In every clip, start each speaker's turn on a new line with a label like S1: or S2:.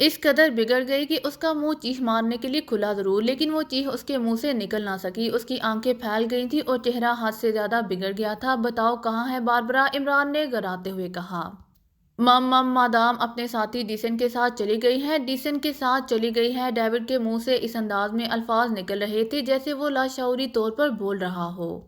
S1: اس قدر بگڑ گئی کہ اس کا منہ چیخ مارنے کے لیے کھلا ضرور، لیکن وہ چیخ اس کے منہ سے نکل نہ سکی۔ اس کی آنکھیں پھیل گئی تھیں اور چہرہ حد سے زیادہ بگڑ گیا تھا۔ بتاؤ کہاں ہے باربرا؟ عمران نے گراتے ہوئے کہا۔ مادام اپنے ساتھی ڈیسن کے ساتھ چلی گئی ہے، ڈیسن کے ساتھ چلی گئی ہے۔ ڈیوڈ کے منہ سے اس انداز میں الفاظ نکل رہے تھے جیسے وہ لاشعوری طور پر بول رہا ہو۔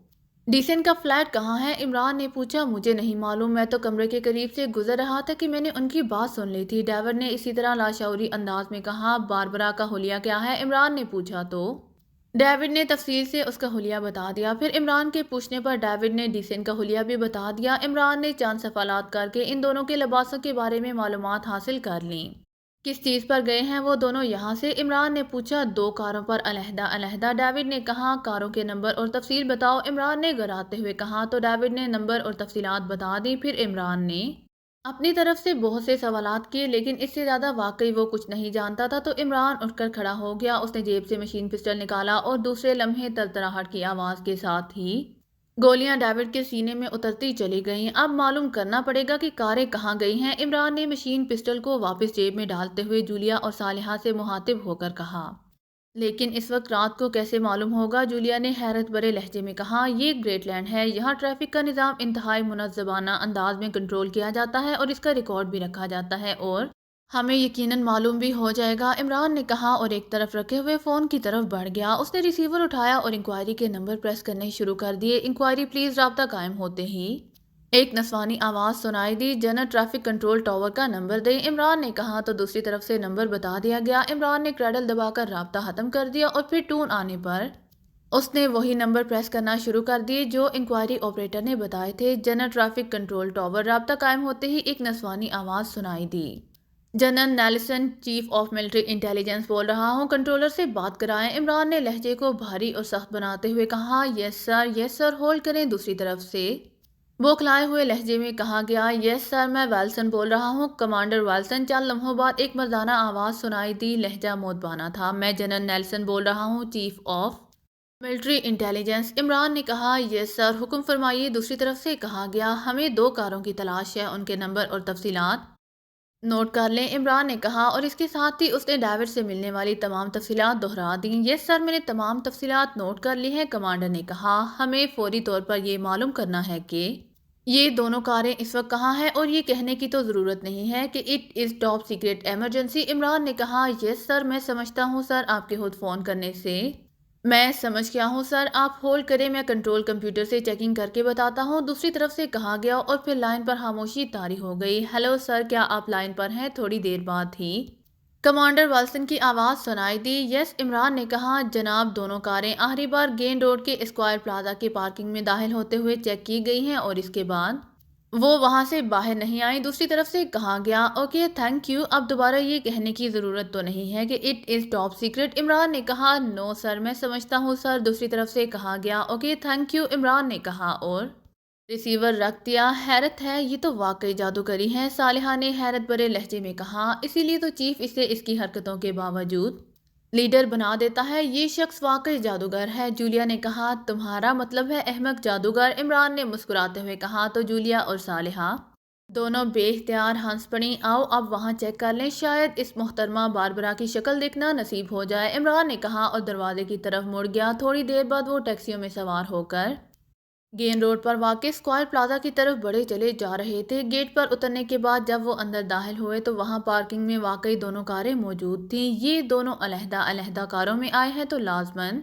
S1: ڈیسن کا فلیٹ کہاں ہے؟ عمران نے پوچھا۔ مجھے نہیں معلوم، میں تو کمرے کے قریب سے گزر رہا تھا کہ میں نے ان کی بات سن لی تھی، ڈیوڈ نے اسی طرح لاشعوری انداز میں کہا۔ باربرا کا حلیہ کیا ہے؟ عمران نے پوچھا تو ڈیوڈ نے تفصیل سے اس کا حلیہ بتا دیا۔ پھر عمران کے پوچھنے پر ڈیوڈ نے ڈیسن کا حلیہ بھی بتا دیا۔ عمران نے چند سوالات کر کے ان دونوں کے لباسوں کے بارے میں معلومات حاصل کر لیں۔ کس چیز پر گئے ہیں وہ دونوں یہاں سے؟ عمران نے پوچھا۔ 2 کاروں پر علیحدہ علیحدہ، ڈیوڈ نے کہا۔ کاروں کے نمبر اور تفصیل بتاؤ، عمران نے گراتے ہوئے کہا۔ تو ڈیوڈ نے نمبر اور تفصیلات بتا دی۔ پھر عمران نے اپنی طرف سے بہت سے سوالات کیے، لیکن اس سے زیادہ واقعی وہ کچھ نہیں جانتا تھا۔ تو عمران اٹھ کر کھڑا ہو گیا۔ اس نے جیب سے مشین پسٹل نکالا اور دوسرے لمحے ترتراہٹ کی آواز کے ساتھ ہی گولیاں ڈیوڈ کے سینے میں اترتی چلی گئیں۔ اب معلوم کرنا پڑے گا کہ کاریں کہاں گئی ہیں، عمران نے مشین پسٹل کو واپس جیب میں ڈالتے ہوئے جولیا اور صالحہ سے مخاطب ہو کر کہا۔ لیکن اس وقت رات کو کیسے معلوم ہوگا؟ جولیا نے حیرت بھرے لہجے میں کہا۔ یہ گریٹ لینڈ ہے، یہاں ٹریفک کا نظام انتہائی منظمانہ انداز میں کنٹرول کیا جاتا ہے اور اس کا ریکارڈ بھی رکھا جاتا ہے، اور ہمیں یقیناً معلوم بھی ہو جائے گا، عمران نے کہا اور ایک طرف رکھے ہوئے فون کی طرف بڑھ گیا۔ اس نے ریسیور اٹھایا اور انکوائری کے نمبر پریس کرنے شروع کر دیے۔ Inquiry please. رابطہ قائم ہوتے ہی ایک نسوانی آواز سنائی دی۔ جنرل ٹریفک کنٹرول ٹاور کا نمبر دیں، عمران نے کہا۔ تو دوسری طرف سے نمبر بتا دیا گیا۔ عمران نے کریڈل دبا کر رابطہ ختم کر دیا اور پھر ٹون آنے پر اس نے وہی نمبر پریس کرنا شروع کر دیے جو انکوائری آپریٹر نے بتائے تھے۔ General traffic control tower. رابطہ قائم ہوتے ہی ایک نسوانی آواز سنائی دی۔ General Nelson, chief of military intelligence بول رہا ہوں، کنٹرولر سے بات کرائیں، عمران نے لہجے کو بھاری اور سخت بناتے ہوئے کہا۔ یس سر، یس سر، ہولڈ کریں۔ دوسری طرف سے بوکھلائے ہوئے لہجے میں کہا گیا۔ یس سر، میں ویلسن بول رہا ہوں، کمانڈر ویلسن۔ چند لمحوں بعد ایک مردانہ آواز سنائی دی، لہجہ مودبانہ تھا۔ میں جنرل نیلسن بول رہا ہوں، chief of military intelligence, Imran نے کہا۔ یس سر، حکم فرمائیے۔ دوسری طرف سے کہا گیا۔ ہمیں 2 کاروں کی تلاش ہے، ان کے نمبر اور تفصیلات نوٹ کر لیں، عمران نے کہا، اور اس کے ساتھ ہی اس نے ڈیوڈ سے ملنے والی تمام تفصیلات دہرا دیں۔ یس سر، میں نے تمام تفصیلات نوٹ کر لی ہیں، کمانڈر نے کہا۔ ہمیں فوری طور پر یہ معلوم کرنا ہے کہ یہ دونوں کاریں اس وقت کہاں ہیں، اور یہ کہنے کی تو ضرورت نہیں ہے کہ it is top secret emergency, Imran نے کہا۔ یس سر، میں سمجھتا ہوں سر، آپ کے خود فون کرنے سے میں سمجھ گیا ہوں سر، آپ ہولڈ کریں، میں کنٹرول کمپیوٹر سے چیکنگ کر کے بتاتا ہوں، دوسری طرف سے کہا گیا، اور پھر لائن پر خاموشی طاری ہو گئی۔ ہیلو سر، کیا آپ لائن پر ہیں؟ تھوڑی دیر بعد ہی کمانڈر ویلسن کی آواز سنائی دی۔ یس، عمران نے کہا۔ جناب، دونوں کاریں آخری بار گین روڈ کے اسکوائر پلازا کے پارکنگ میں داخل ہوتے ہوئے چیک کی گئی ہیں اور اس کے بعد وہ وہاں سے باہر نہیں آئیں، دوسری طرف سے کہا گیا۔ اوکے، تھینک یو، اب دوبارہ یہ کہنے کی ضرورت تو نہیں ہے کہ it is top secret, Imran نے کہا۔ نو سر، میں سمجھتا ہوں سر، دوسری طرف سے کہا گیا۔ اوکے، تھینک یو، عمران نے کہا اور ریسیور رکھ دیا۔ حیرت ہے، یہ تو واقعی جادوگری ہے، صالحہ نے حیرت بھرے لہجے میں کہا۔ اسی لیے تو چیف اسے اس کی حرکتوں کے باوجود لیڈر بنا دیتا ہے، یہ شخص واقعی جادوگر ہے، جولیا نے کہا۔ تمہارا مطلب ہے احمق جادوگر، عمران نے مسکراتے ہوئے کہا۔ تو جولیا اور صالحہ دونوں بے اختیار ہنس پڑیں۔ آؤ اب وہاں چیک کر لیں، شاید اس محترمہ باربرا کی شکل دیکھنا نصیب ہو جائے، عمران نے کہا اور دروازے کی طرف مڑ گیا۔ تھوڑی دیر بعد وہ ٹیکسیوں میں سوار ہو کر گین روڈ پر واقع اسکوائر پلازا کی طرف بڑھے چلے جا رہے تھے۔ گیٹ پر اترنے کے بعد جب وہ اندر داخل ہوئے تو وہاں پارکنگ میں واقعی دونوں کاریں موجود تھیں۔ یہ دونوں علیحدہ علیحدہ کاروں میں آئے ہیں تو لازماً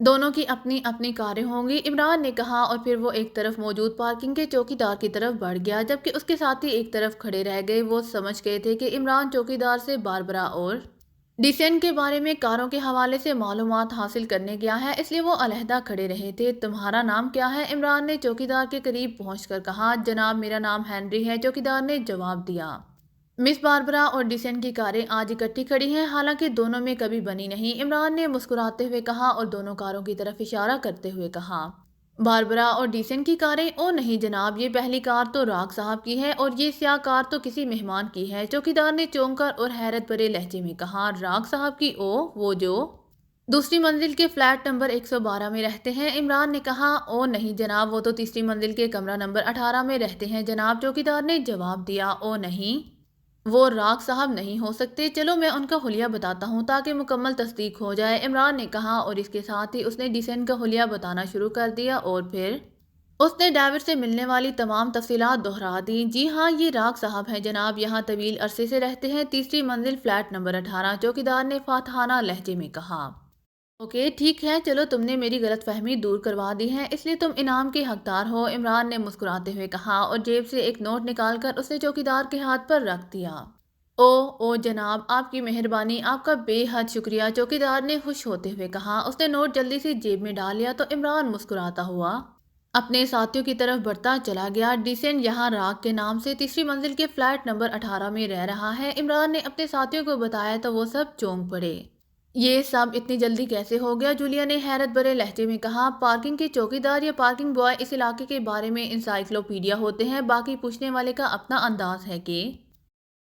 S1: دونوں کی اپنی اپنی کاریں ہوں گی، عمران نے کہا، اور پھر وہ ایک طرف موجود پارکنگ کے چوکیدار کی طرف بڑھ گیا جبکہ اس کے ساتھی ایک طرف کھڑے رہ گئے۔ وہ سمجھ گئے تھے کہ عمران چوکیدار سے باربرا اور ڈیسن کے بارے میں کاروں کے حوالے سے معلومات حاصل کرنے گیا ہے، اس لیے وہ علیحدہ کھڑے رہے تھے۔ تمہارا نام کیا ہے؟ عمران نے چوکیدار کے قریب پہنچ کر کہا۔ جناب، میرا نام ہنری ہے، چوکیدار نے جواب دیا۔ مس باربرا اور ڈیسن کی کاریں آج اکٹھی کھڑی ہیں، حالانکہ دونوں میں کبھی بنی نہیں، عمران نے مسکراتے ہوئے کہا اور دونوں کاروں کی طرف اشارہ کرتے ہوئے کہا۔ باربرا اور ڈیسن کی کاریں؟ او نہیں جناب، یہ پہلی کار تو راگ صاحب کی ہے اور یہ سیاہ کار تو کسی مہمان کی ہے، چوکیدار نے چونک کر اور حیرت بھرے لہجے میں کہا۔ راگ صاحب کی؟ او، وہ جو دوسری منزل کے فلیٹ نمبر 112 میں رہتے ہیں، عمران نے کہا۔ او نہیں جناب، وہ تو تیسری منزل کے کمرہ نمبر 18 میں رہتے ہیں جناب، چوکیدار نے جواب دیا۔ او نہیں وہ راگ صاحب نہیں ہو سکتے، چلو میں ان کا حلیہ بتاتا ہوں تاکہ مکمل تصدیق ہو جائے، عمران نے کہا، اور اس کے ساتھ ہی اس نے ڈیسن کا حلیہ بتانا شروع کر دیا اور پھر اس نے ڈرائیور سے ملنے والی تمام تفصیلات دہرا دیں۔ جی ہاں، یہ راگ صاحب ہیں جناب، یہاں طویل عرصے سے رہتے ہیں، تیسری منزل، فلیٹ نمبر 18، چوکیدار نے فاتحانہ لہجے میں کہا۔ اوکے ٹھیک ہے، چلو تم نے میری غلط فہمی دور کروا دی ہے، اس لیے تم انعام کے حقدار ہو، عمران نے مسکراتے ہوئے کہا اور جیب سے ایک نوٹ نکال کر اسے چوکیدار کے ہاتھ پر رکھ دیا۔ او جناب، آپ کی مہربانی، آپ کا بے حد شکریہ، چوکیدار نے خوش ہوتے ہوئے کہا۔ اس نے نوٹ جلدی سے جیب میں ڈال لیا تو عمران مسکراتا ہوا اپنے ساتھیوں کی طرف بڑھتا چلا گیا۔ ڈیسن یہاں راگ کے نام سے تیسری منزل کے فلیٹ نمبر 18 میں رہ رہا ہے، عمران نے اپنے ساتھیوں کو بتایا تو وہ سب چونک پڑے۔ یہ سب اتنی جلدی کیسے ہو گیا؟ جولیا نے حیرت بھرے لہجے میں کہا۔ پارکنگ کے چوکیدار یا پارکنگ بوائے اس علاقے کے بارے میں انسائکلوپیڈیا ہوتے ہیں، باقی پوچھنے والے کا اپنا انداز ہے کہ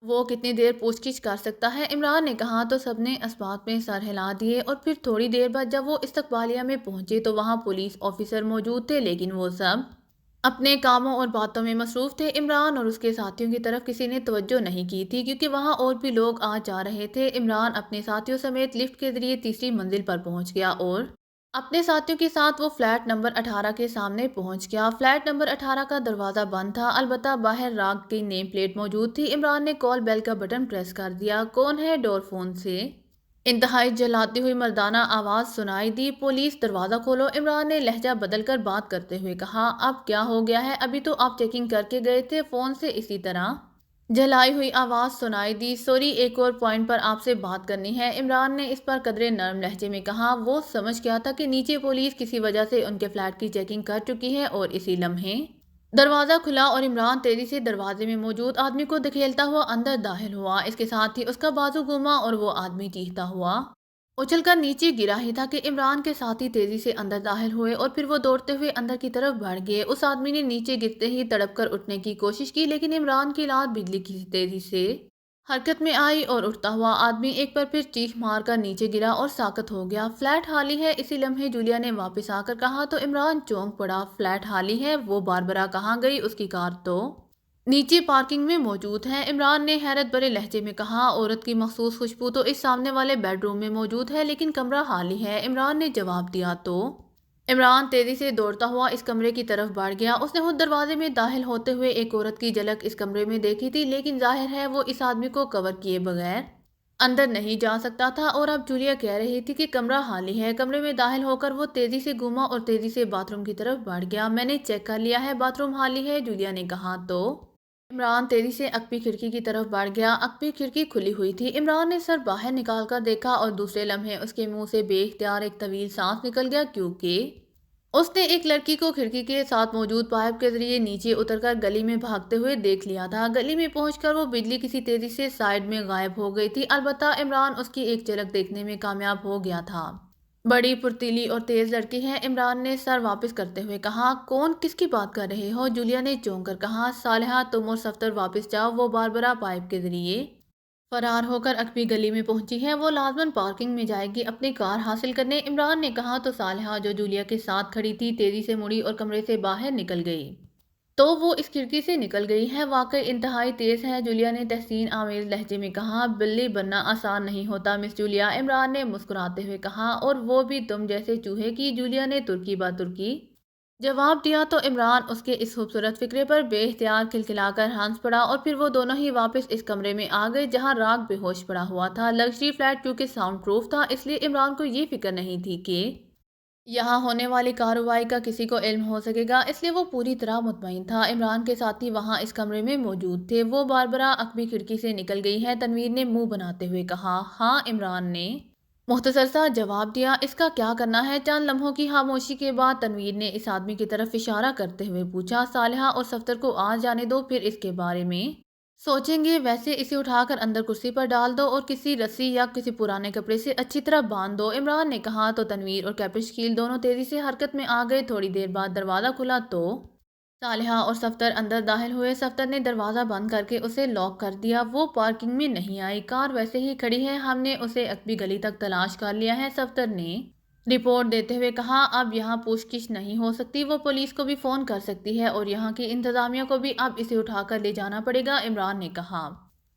S1: وہ کتنی دیر پوچھ گچھ کر سکتا ہے، عمران نے کہا تو سب نے اسبات میں سر ہلا دیے، اور پھر تھوڑی دیر بعد جب وہ استقبالیہ میں پہنچے تو وہاں پولیس آفیسر موجود تھے، لیکن وہ سب اپنے کاموں اور باتوں میں مصروف تھے۔ عمران اور اس کے ساتھیوں کی طرف کسی نے توجہ نہیں کی تھی کیونکہ وہاں اور بھی لوگ آ جا رہے تھے۔ عمران اپنے ساتھیوں سمیت لفٹ کے ذریعے تیسری منزل پر پہنچ گیا اور اپنے ساتھیوں کے ساتھ وہ فلیٹ نمبر 18 کے سامنے پہنچ گیا۔ فلیٹ نمبر 18 کا دروازہ بند تھا، البتہ باہر راگ کی نیم پلیٹ موجود تھی۔ عمران نے کال بیل کا بٹن پریس کر دیا۔ کون ہے؟ ڈور فون سے انتہائی جھلاتی ہوئی مردانہ آواز سنائی دی۔ پولیس، دروازہ کھولو، عمران نے لہجہ بدل کر بات کرتے ہوئے کہا۔ اب کیا ہو گیا ہے؟ ابھی تو آپ چیکنگ کر کے گئے تھے، فون سے اسی طرح جھلائی ہوئی آواز سنائی دی۔ سوری، ایک اور پوائنٹ پر آپ سے بات کرنی ہے، عمران نے اس پر قدرے نرم لہجے میں کہا۔ وہ سمجھ گیا تھا کہ نیچے پولیس کسی وجہ سے ان کے فلیٹ کی چیکنگ کر چکی ہے، اور اسی لمحے دروازہ کھلا اور عمران تیزی سے دروازے میں موجود آدمی کو دھکیلتا ہوا اندر داخل ہوا۔ اس کے ساتھ ہی اس کا بازو گھوما اور وہ آدمی چیختا ہوا اچھل کر نیچے گرا ہی تھا کہ عمران کے ساتھی تیزی سے اندر داخل ہوئے اور پھر وہ دوڑتے ہوئے اندر کی طرف بڑھ گئے۔ اس آدمی نے نیچے گرتے ہی تڑپ کر اٹھنے کی کوشش کی، لیکن عمران کی لات بجلی کی تیزی سے حرکت میں آئی اور اٹھتا ہوا آدمی ایک بار پھر چیخ مار کر نیچے گرا اور ساکت ہو گیا۔ فلیٹ خالی ہے، اسی لمحے جولیا نے واپس آ کر کہا تو عمران چونک پڑا۔ فلیٹ خالی ہے؟ وہ باربرا کہاں گئی؟ اس کی کار تو نیچے پارکنگ میں موجود ہے، عمران نے حیرت بھرے لہجے میں کہا۔ عورت کی مخصوص خوشبو تو اس سامنے والے بیڈ روم میں موجود ہے، لیکن کمرہ خالی ہے، عمران نے جواب دیا۔ تو عمران تیزی سے دوڑتا ہوا اس کمرے کی طرف بڑھ گیا۔ اس نے خود دروازے میں داخل ہوتے ہوئے ایک عورت کی جھلک اس کمرے میں دیکھی تھی، لیکن ظاہر ہے وہ اس آدمی کو کور کیے بغیر اندر نہیں جا سکتا تھا، اور اب جولیا کہہ رہی تھی کہ کمرہ خالی ہے۔ کمرے میں داخل ہو کر وہ تیزی سے گھوما اور تیزی سے باتھ روم کی طرف بڑھ گیا۔ میں نے چیک کر لیا ہے، باتھ روم خالی ہے، جولیا نے کہا۔ تو عمران تیزی سے عقبی کھڑکی کی طرف بڑھ گیا۔ عقبی کھڑکی کھلی ہوئی تھی، عمران نے سر باہر نکال کر دیکھا اور دوسرے لمحے اس کے منہ سے بے اختیار ایک طویل سانس نکل گیا، کیونکہ اس نے ایک لڑکی کو کھڑکی کے ساتھ موجود پائپ کے ذریعے نیچے اتر کر گلی میں بھاگتے ہوئے دیکھ لیا تھا۔ گلی میں پہنچ کر وہ بجلی کسی تیزی سے سائیڈ میں غائب ہو گئی تھی، البتہ عمران اس کی ایک جھلک دیکھنے میں کامیاب ہو گیا تھا۔ بڑی پرتیلی اور تیز لڑکی ہے، عمران نے سر واپس کرتے ہوئے کہا۔ کون؟ کس کی بات کر رہے ہو؟ جولیا نے چونک کر کہا۔ صالحہ، تم اور صفدر واپس جاؤ، وہ باربرا پائپ کے ذریعے فرار ہو کر عقبی گلی میں پہنچی ہے، وہ لازماً پارکنگ میں جائے گی اپنی کار حاصل کرنے، عمران نے کہا تو صالحہ جو جولیا کے ساتھ کھڑی تھی تیزی سے مڑی اور کمرے سے باہر نکل گئی۔ تو وہ اس کھڑکی سے نکل گئی ہے، واقعی انتہائی تیز ہے، جولیا نے تحسین آمیز لہجے میں کہا۔ بلی بننا آسان نہیں ہوتا مس جولیا، عمران نے مسکراتے ہوئے کہا، اور وہ بھی تم جیسے چوہے کی، جولیا نے ترکی بہ ترکی جواب دیا تو عمران اس کے اس خوبصورت فکرے پر بے اختیار کھلکھلا کر ہنس پڑا، اور پھر وہ دونوں ہی واپس اس کمرے میں آ گئے جہاں راگ بے ہوش پڑا ہوا تھا۔ لگژری فلیٹ کیونکہ ساؤنڈ پروف تھا، اس لیے عمران کو یہ فکر نہیں تھی کہ یہاں ہونے والی کارروائی کا کسی کو علم ہو سکے گا، اس لیے وہ پوری طرح مطمئن تھا۔ عمران کے ساتھی وہاں اس کمرے میں موجود تھے۔ وہ باربرا عقبی کھڑکی سے نکل گئی ہے، تنویر نے منہ بناتے ہوئے کہا۔ ہاں، عمران نے مختصر سا جواب دیا۔ اس کا کیا کرنا ہے؟ چند لمحوں کی خاموشی کے بعد تنویر نے اس آدمی کی طرف اشارہ کرتے ہوئے پوچھا۔ صالحہ اور صفدر کو آج جانے دو، پھر اس کے بارے میں سوچیں گے، ویسے اسے اٹھا کر اندر کرسی پر ڈال دو اور کسی رسی یا کسی پرانے کپڑے سے اچھی طرح باندھ دو، عمران نے کہا تو تنویر اور کیپرشکیل دونوں تیزی سے حرکت میں آ گئے۔ تھوڑی دیر بعد دروازہ کھلا تو صالحہ اور صفدر اندر داخل ہوئے۔ صفدر نے دروازہ بند کر کے اسے لاک کر دیا۔ وہ پارکنگ میں نہیں آئی، کار ویسے ہی کھڑی ہے، ہم نے اسے عقبی گلی تک تلاش کر لیا ہے، صفدر نے رپورٹ دیتے ہوئے کہا۔ اب یہاں پوچھ گچھ نہیں ہو سکتی، وہ پولیس کو بھی فون کر سکتی ہے اور یہاں کی انتظامیہ کو بھی اب اسے اٹھا کر لے جانا پڑے گا، عمران نے کہا۔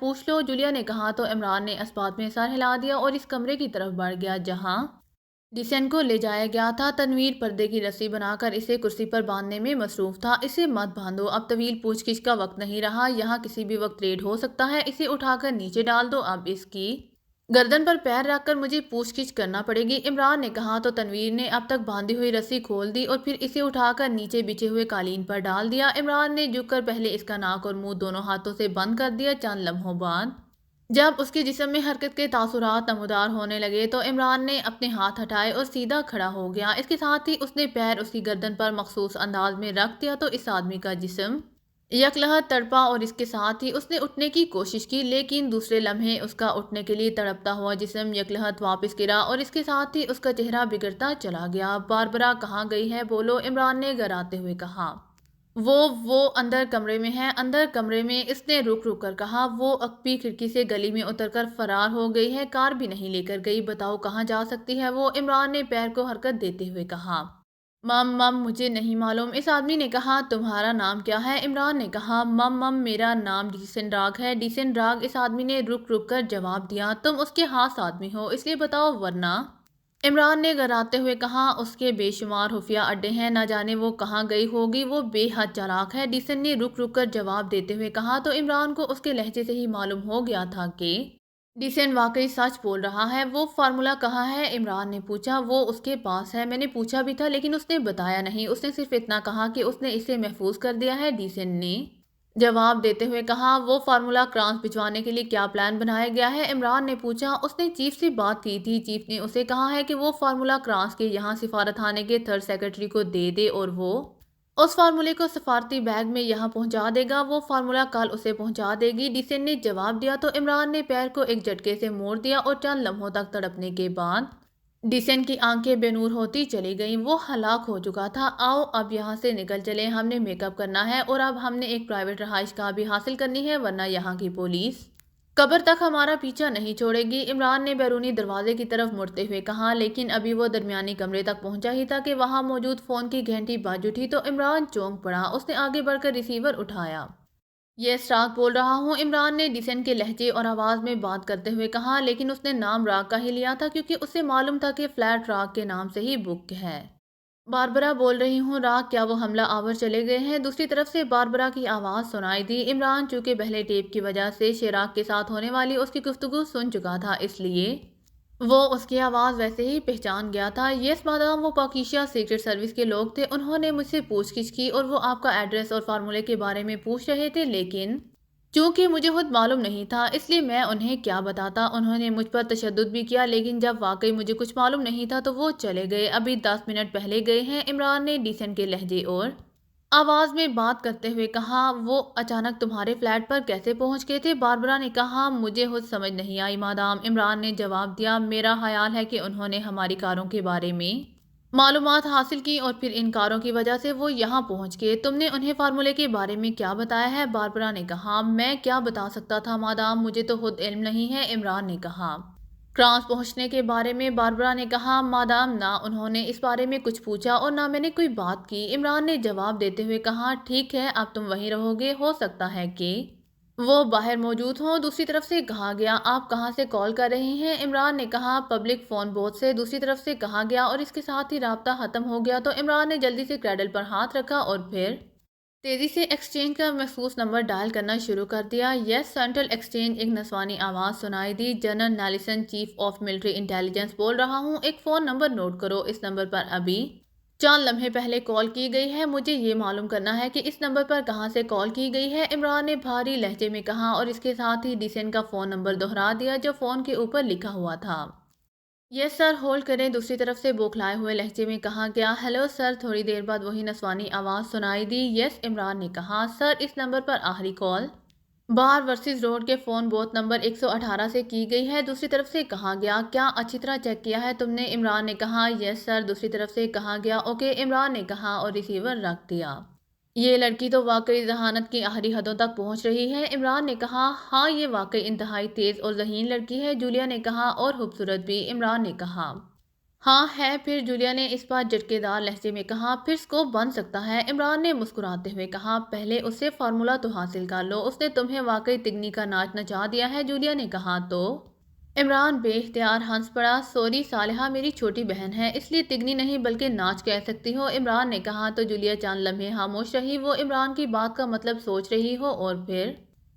S1: پوچھ لو، جولیا نے کہا تو عمران نے اس بات میں سر ہلا دیا اور اس کمرے کی طرف بڑھ گیا جہاں ڈیسن کو لے جایا گیا تھا۔ تنویر پردے کی رسی بنا کر اسے کرسی پر باندھنے میں مصروف تھا۔ اسے مت باندھو، اب طویل پوچھ گچھ کا وقت نہیں رہا، یہاں کسی بھی وقت ریڈ ہو سکتا ہے، اسے اٹھا کر نیچے ڈال دو، اب اس کی گردن پر پیر رکھ کر مجھے پوچھ گچھ کرنا پڑے گی، عمران نے کہا تو تنویر نے اب تک باندھی ہوئی رسی کھول دی اور پھر اسے اٹھا کر نیچے بچھے ہوئے قالین پر ڈال دیا۔ عمران نے جھک کر پہلے اس کا ناک اور منہ دونوں ہاتھوں سے بند کر دیا۔ چند لمحوں بعد جب اس کے جسم میں حرکت کے تاثرات نمودار ہونے لگے تو عمران نے اپنے ہاتھ ہٹائے اور سیدھا کھڑا ہو گیا۔ اس کے ساتھ ہی اس نے پیر اس کی گردن پر مخصوص انداز میں رکھ دیا تو اس آدمی کا جسم یک لحظ تڑپا اور اس کے ساتھ ہی اس نے اٹھنے کی کوشش کی، لیکن دوسرے لمحے اس کا اٹھنے کے لیے تڑپتا ہوا جسم یک لحظ واپس گرا اور اس کے ساتھ ہی اس کا چہرہ بگڑتا چلا گیا۔ باربرا کہاں گئی ہے بولو، عمران نے گھراتے ہوئے کہا۔ وہ اندر کمرے میں ہے، اندر کمرے میں، اس نے رک رک کر کہا۔ وہ عقبی کھڑکی سے گلی میں اتر کر فرار ہو گئی ہے، کار بھی نہیں لے کر گئی، بتاؤ کہاں جا سکتی ہے وہ، عمران نے پیر کو حرکت دیتے ہوئے کہا۔ مم مجھے نہیں معلوم، اس آدمی نے کہا۔ تمہارا نام کیا ہے؟ عمران نے کہا۔ مم میرا نام ڈیسن ڈاگ ہے، ڈیسن ڈاگ، اس آدمی نے رک رک کر جواب دیا۔ تم اس کے خاص آدمی ہو، اس لیے بتاؤ ورنہ، عمران نے گھراتے ہوئے کہا۔ اس کے بے شمار خفیہ اڈے ہیں، نہ جانے وہ کہاں گئی ہوگی، وہ بے حد چالاک ہے، ڈیسن نے رک رک کر جواب دیتے ہوئے کہا۔ تو عمران کو اس کے لہجے سے ہی معلوم ہو گیا تھا کہ ڈیسن واقعی سچ بول رہا ہے۔ وہ فارمولا کہاں ہے؟ عمران نے پوچھا۔ وہ اس کے پاس ہے، میں نے پوچھا بھی تھا لیکن اس نے بتایا نہیں، اس نے صرف اتنا کہا کہ اس نے اسے محفوظ کر دیا ہے، ڈیسن نے جواب دیتے ہوئے کہا۔ وہ فارمولا کرانس بھجوانے کے لیے کیا پلان بنایا گیا ہے؟ عمران نے پوچھا۔ اس نے چیف سے بات کی تھی، چیف نے اسے کہا ہے کہ وہ فارمولا کرانس کے یہاں سفارت خانے کے تھرڈ سیکرٹری کو دے دے اور وہ اس فارمولے کو سفارتی بیگ میں یہاں پہنچا دے گا، وہ فارمولا کل اسے پہنچا دے گی، ڈیسن نے جواب دیا تو عمران نے پیر کو ایک جھٹکے سے موڑ دیا اور چند لمحوں تک تڑپنے کے بعد ڈیسن کی آنکھیں بے نور ہوتی چلی گئیں، وہ ہلاک ہو چکا تھا۔ آؤ اب یہاں سے نکل چلیں، ہم نے میک اپ کرنا ہے اور اب ہم نے ایک پرائیویٹ رہائش گاہ بھی حاصل کرنی ہے ورنہ یہاں کی پولیس قبر تک ہمارا پیچھا نہیں چھوڑے گی، عمران نے بیرونی دروازے کی طرف مڑتے ہوئے کہا، لیکن ابھی وہ درمیانی کمرے تک پہنچا ہی تھا کہ وہاں موجود فون کی گھنٹی بج اٹھی تو عمران چونک پڑا۔ اس نے آگے بڑھ کر ریسیور اٹھایا۔ یس راگ بول رہا ہوں، عمران نے ڈیسن کے لہجے اور آواز میں بات کرتے ہوئے کہا، لیکن اس نے نام راگ کا ہی لیا تھا کیونکہ اسے معلوم تھا کہ فلیٹ راگ کے نام سے ہی بک ہے۔ باربرا بول رہی ہوں، راگ کیا وہ حملہ آور چلے گئے ہیں؟ دوسری طرف سے باربرا کی آواز سنائی دی۔ عمران چونکہ پہلے ٹیپ کی وجہ سے شیراگ کے ساتھ ہونے والی اس کی گفتگو سن چکا تھا، اس لیے وہ اس کی آواز ویسے ہی پہچان گیا تھا۔ یس مادام، وہ پاکیزہ سیکرٹ سروس کے لوگ تھے، انہوں نے مجھ سے پوچھ گچھ کی اور وہ آپ کا ایڈریس اور فارمولے کے بارے میں پوچھ رہے تھے، لیکن چونکہ مجھے خود معلوم نہیں تھا اس لیے میں انہیں کیا بتاتا، انہوں نے مجھ پر تشدد بھی کیا، لیکن جب واقعی مجھے کچھ معلوم نہیں تھا تو وہ چلے گئے، ابھی 10 منٹ پہلے گئے ہیں، عمران نے ڈیسن کے لہجے اور آواز میں بات کرتے ہوئے کہا۔ وہ اچانک تمہارے فلیٹ پر کیسے پہنچ گئے تھے؟ باربرا نے کہا۔ مجھے خود سمجھ نہیں آئی مادام، عمران نے جواب دیا، میرا خیال ہے کہ انہوں نے ہماری کاروں کے بارے میں معلومات حاصل کی اور پھر ان کاروں کی وجہ سے وہ یہاں پہنچ گئے۔ تم نے انہیں فارمولے کے بارے میں کیا بتایا ہے؟ باربرا نے کہا۔ میں کیا بتا سکتا تھا مادام، مجھے تو خود علم نہیں ہے، عمران نے کہا۔ کرانس پہنچنے کے بارے میں؟ باربرا نے کہا۔ مادام نہ انہوں نے اس بارے میں کچھ پوچھا اور نہ میں نے کوئی بات کی، عمران نے جواب دیتے ہوئے کہا۔ ٹھیک ہے، اب تم وہیں رہو گے، ہو سکتا ہے کہ وہ باہر موجود ہوں، دوسری طرف سے کہا گیا۔ آپ کہاں سے کال کر رہے ہیں؟ عمران نے کہا۔ پبلک فون بوتھ سے، دوسری طرف سے کہا گیا، اور اس کے ساتھ ہی رابطہ ختم ہو گیا تو عمران نے جلدی سے کریڈل پر ہاتھ رکھا اور پھر تیزی سے ایکسچینج کا مخصوص نمبر ڈائل کرنا شروع کر دیا۔ یس سینٹرل ایکسچینج، ایک نسوانی آواز سنائی دی۔ General Nelson, chief of military intelligence بول رہا ہوں، ایک فون نمبر نوٹ کرو، اس نمبر پر ابھی چند لمحے پہلے کال کی گئی ہے، مجھے یہ معلوم کرنا ہے کہ اس نمبر پر کہاں سے کال کی گئی ہے، عمران نے بھاری لہجے میں کہا اور اس کے ساتھ ہی ڈیسن کا فون نمبر دہرا دیا جو فون کے اوپر لکھا ہوا تھا۔ یس سر، ہولڈ کریں، دوسری طرف سے بوکھلائے ہوئے لہجے میں کہا گیا۔ ہیلو سر، تھوڑی دیر بعد وہی نسوانی آواز سنائی دی۔ یس، عمران نے کہا۔ سر، اس نمبر پر آخری کال بار ورسز روڈ کے فون بوتھ نمبر 118 سے کی گئی ہے، دوسری طرف سے کہا گیا۔ کیا اچھی طرح چیک کیا ہے تم نے؟ عمران نے کہا۔ یس سر، دوسری طرف سے کہا گیا۔ اوکے، عمران نے کہا اور ریسیور رکھ دیا۔ یہ لڑکی تو واقعی ذہانت کی آخری حدوں تک پہنچ رہی ہے، عمران نے کہا۔ ہاں، یہ واقعی انتہائی تیز اور ذہین لڑکی ہے، جولیا نے کہا، اور خوبصورت بھی، عمران نے کہا۔ ہاں ہے پھر، جولیا نے اس بار جھٹکے دار لہجے میں کہا۔ پھر اسکوپ بن سکتا ہے، عمران نے مسکراتے ہوئے کہا۔ پہلے اس سے فارمولا تو حاصل کر لو، اس نے تمہیں واقعی تگنی کا ناچ نچا دیا ہے، جولیا نے کہا۔ تو عمران بے اختیار ہنس پڑا۔ سوری صالحہ، میری چھوٹی بہن ہے، اس لیے تگنی نہیں بلکہ ناچ کہہ سکتی ہو، عمران نے کہا۔ تو جولیا چند لمحے خاموش رہی، وہ عمران کی بات کا مطلب سوچ رہی ہو، اور پھر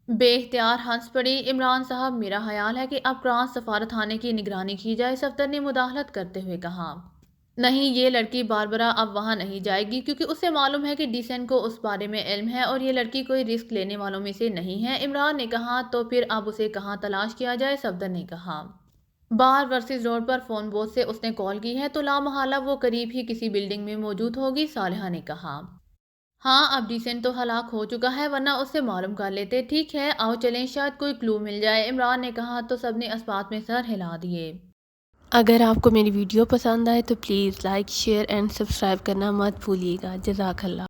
S1: بے اختیار ہنس پڑی۔ عمران صاحب، میرا خیال ہے کہ اب فرانس سفارت خانے کی نگرانی کی جائے، صفدر نے مداخلت کرتے ہوئے کہا۔ نہیں، یہ لڑکی باربرا اب وہاں نہیں جائے گی، کیونکہ اسے معلوم ہے کہ ڈیسن کو اس بارے میں علم ہے، اور یہ لڑکی کوئی رسک لینے والوں میں سے نہیں ہے، عمران نے کہا۔ تو پھر اب اسے کہاں تلاش کیا جائے، صفدر نے کہا۔ بار ورسز روڈ پر فون بوتھ سے اس نے کال کی ہے، تو لامحالہ وہ قریب ہی کسی بلڈنگ میں موجود ہوگی، صالحہ نے کہا۔ ہاں، اب ڈیسن تو ہلاک ہو چکا ہے، ورنہ اس سے معلوم کر لیتے۔ ٹھیک ہے، آؤ چلیں، شاید کوئی کلو مل جائے، عمران نے کہا۔ تو سب نے اس بات میں سر ہلا دیے۔ اگر آپ کو میری ویڈیو پسند آئے تو please like, share and subscribe کرنا مت بھولیے گا۔ جزاک اللہ۔